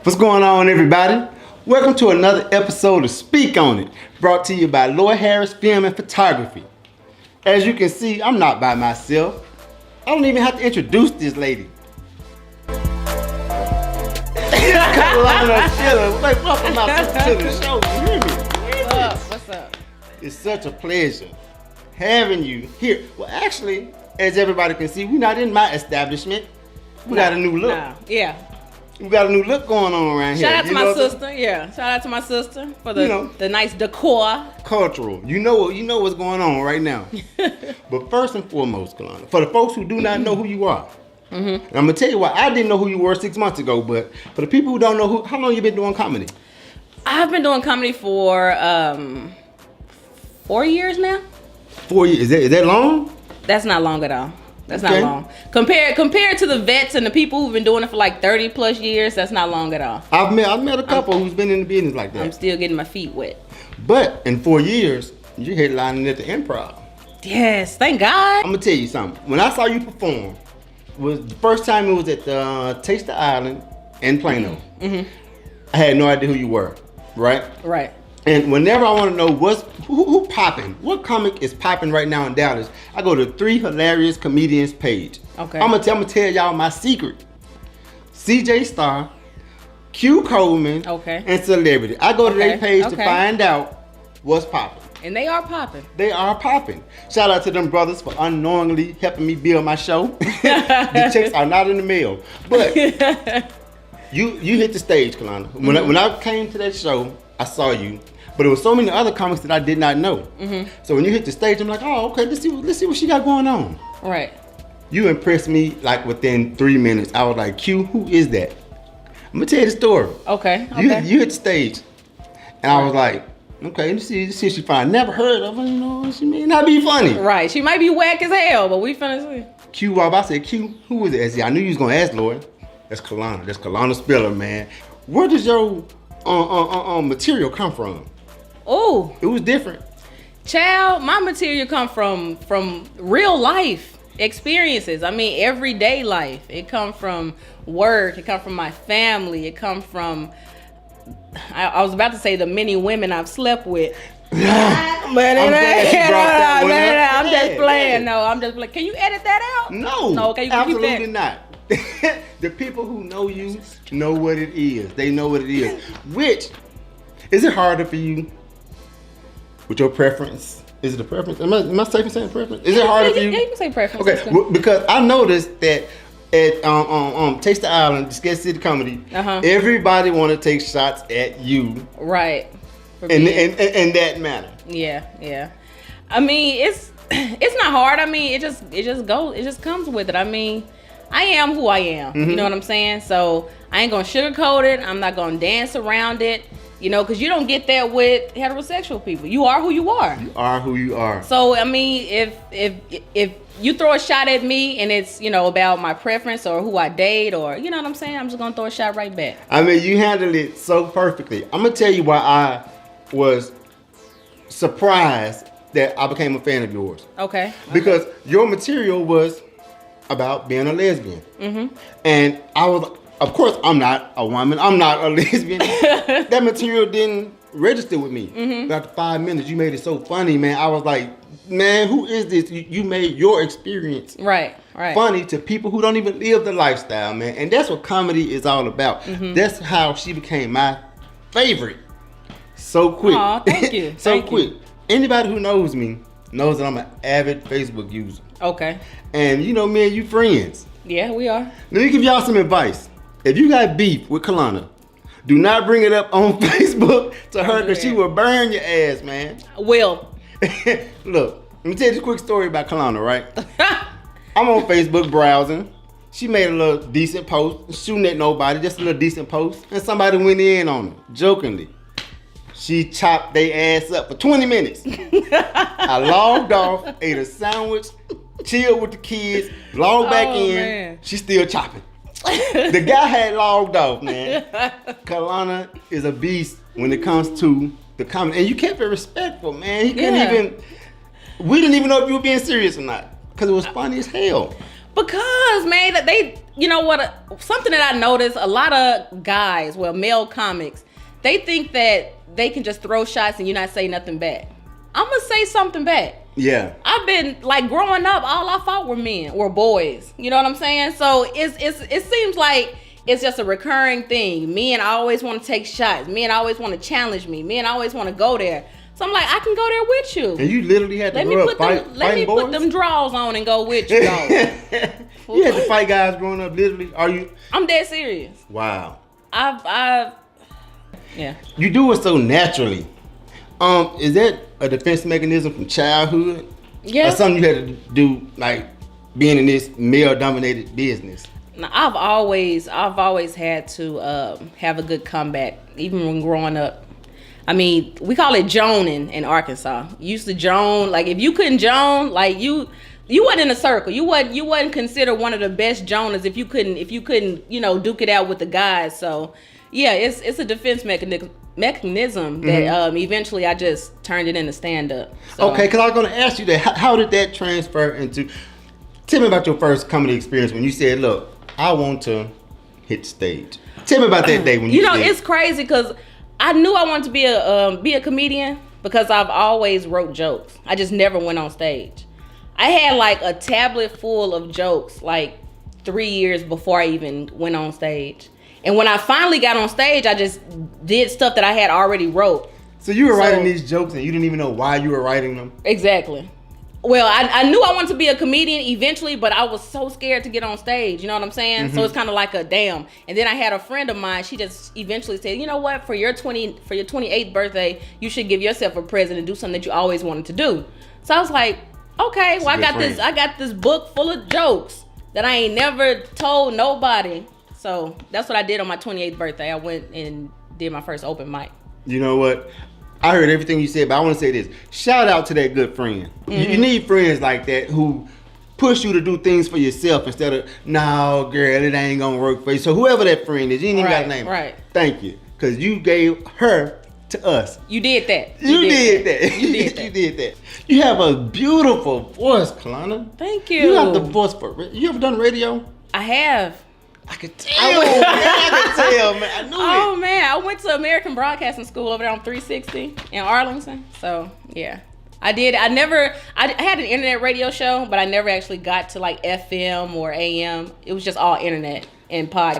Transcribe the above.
What's going on, everybody? Welcome to another episode of Speak On It, brought to you by Lloyd Harris Film and Photography. As you can see, I'm not by myself. I don't even have to introduce this lady. Kelanna Spiller. Like, welcome to the show. You hear me? What's up? It's such a pleasure having you here. Well, actually, as everybody can see, we're not in my establishment. We got a new look. Yeah. We got a new look going on around here. Shout out to my sister. Yeah. Shout out to my sister for the nice decor. Cultural. You know what's going on right now. But first and foremost, Kelanna, for the folks who do not know who you are, and I'm gonna tell you why I didn't know who you were 6 months ago. But for the people who don't know, how long you been doing comedy? I've been doing comedy for 4 years now. 4 years. Is that long? That's not long at all. That's not long. Compared to the vets and the people who've been doing it for like 30 plus years, that's not long at all. I've met a couple who's been in the business like that. I'm still getting my feet wet. But in 4 years, you headlining at the Improv. Yes, thank God. I'm gonna tell you something. When I saw you perform, was the first time it was at the Taste the Island in Plano. I had no idea who you were, right? Right. And whenever I want to know who popping, what comic is popping right now in Dallas, I go to Three Hilarious Comedians page. Okay. I'm gonna tell y'all my secret. CJ Star, Q Coleman, and Celebrity. I go to their page to find out what's popping. And they are popping. They are popping. Shout out to them brothers for unknowingly helping me build my show. The checks are not in the mail. But you hit the stage, Kelanna. When I came to that show, I saw you. But there were so many other comics that I did not know. So when you hit the stage, I'm like, oh, okay, let's see what she got going on. Right. You impressed me like within 3 minutes. I was like, Q, who is that? I'm gonna tell you the story. Okay. You hit the stage, and I was like, okay, let's see if she fine. Never heard of her, you know. She may not be funny. Right. She might be whack as hell, but we finna see. Q, I said, Q, who is it? I said, I knew you was gonna ask, Lord. That's Kelanna. That's Kelanna Spiller, man. Where does your material come from? Oh, it was different. Child, my material come from real life experiences. I mean, everyday life. It come from work. It come from my family. It come from, I was about to say the many women I've slept with. But I'm just playing. No, I'm just playing. Can you edit that out? No, okay, you absolutely keep that. not. The people who know you know what it is. They know what it is. Which, is it harder for you with your preference? Is it a preference? Am I safe in saying preference? Is it harder for you? Yeah, you can say preference. Okay, because I noticed that at Taste the Island, Sketch City Comedy, everybody want to take shots at you. Right. In that manner. Yeah. I mean, it's not hard. I mean, it just comes with it. I mean, I am who I am. You know what I'm saying? So I ain't gonna sugarcoat it. I'm not gonna dance around it. You know, because you don't get that with heterosexual people. You are who you are. You are who you are. So I mean, if you throw a shot at me and it's, you know, about my preference or who I date or, you know what I'm saying, I'm just gonna throw a shot right back. I mean, you handled it so perfectly. I'm gonna tell you why I was surprised that I became a fan of yours. Okay. Because your material was about being a lesbian. And I was, of course, I'm not a woman. I'm not a lesbian. That material didn't register with me. But after 5 minutes, you made it so funny, man. I was like, man, who is this? You made your experience funny to people who don't even live the lifestyle, man. And that's what comedy is all about. That's how she became my favorite. So quick. Aw, thank you. Thank quick. You. Anybody who knows me knows that I'm an avid Facebook user. Okay. And you know, me and you friends. Yeah, we are. Let me give y'all some advice. If you got beef with Kelanna, do not bring it up on Facebook to her because she will burn your ass, man. Will. Look, let me tell you this quick story about Kelanna, right? I'm on Facebook browsing. She made a little decent post, shooting at nobody, just a little decent post, and somebody went in on her, jokingly. She chopped their ass up for 20 minutes. I logged off, ate a sandwich, chilled with the kids, logged back in. Man. She's still chopping. The guy had logged off, man. Kelanna is a beast when it comes to the comedy. And you kept it respectful, man. He couldn't even, we didn't even know if you were being serious or not. Because it was funny as hell. Because, man, that they, you know what, something that I noticed, a lot of guys, well, male comics, they think that they can just throw shots and you not say nothing back. I'm gonna say something back. Yeah. I've been, like, growing up, all I fought were men or boys. You know what I'm saying? So it seems like it's just a recurring thing. Men always want to take shots. Men always want to challenge me. Men always want to go there. So I'm like, I can go there with you. And you literally had to Let me put them drawers on and go with you, dog. You had to fight guys growing up, literally. I'm dead serious. Wow. Yeah. You do it so naturally. Is that a defense mechanism from childhood? Yeah. Or something you had to do, like being in this male-dominated business? Now, I've always had to have a good comeback, even when growing up. I mean, we call it joning in Arkansas. You used to joan, like if you couldn't joan, like you wasn't in a circle. You wasn't considered one of the best joners if you couldn't, you know, duke it out with the guys. So yeah, it's a defense mechanism that eventually I just turned it into stand up. So. Okay, because I was going to ask you that. How did that transfer into? Tell me about your first comedy experience when you said, "Look, I want to hit the stage." Tell me about that day when you know, it's crazy because I knew I wanted to be a comedian because I've always wrote jokes. I just never went on stage. I had like a tablet full of jokes like 3 years before I even went on stage. And when I finally got on stage, I just did stuff that I had already wrote. So you were writing these jokes and you didn't even know why you were writing them? Exactly. Well, I knew I wanted to be a comedian eventually, but I was so scared to get on stage. You know what I'm saying? So it's kind of like a damn. And then I had a friend of mine. She just eventually said, "You know what? For your 28th birthday, you should give yourself a present and do something that you always wanted to do." So I was like, "Okay, well, I got this book full of jokes that I ain't never told nobody." So that's what I did on my 28th birthday. I went and did my first open mic. You know what? I heard everything you said, but I want to say this. Shout out to that good friend. You need friends like that who push you to do things for yourself instead of, "No, girl, it ain't going to work for you." So whoever that friend is, you ain't even got to name her. Right. Thank you. Because you gave her to us. You did that. You did that. You have a beautiful voice, Kelanna. Thank you. You have the voice for You ever done radio? I have. I could tell. I could tell, man. I knew it. Oh man, I went to American Broadcasting School over there on 360 in Arlington. So yeah, I did. I had an internet radio show, but I never actually got to like FM or AM. It was just all internet and podcast.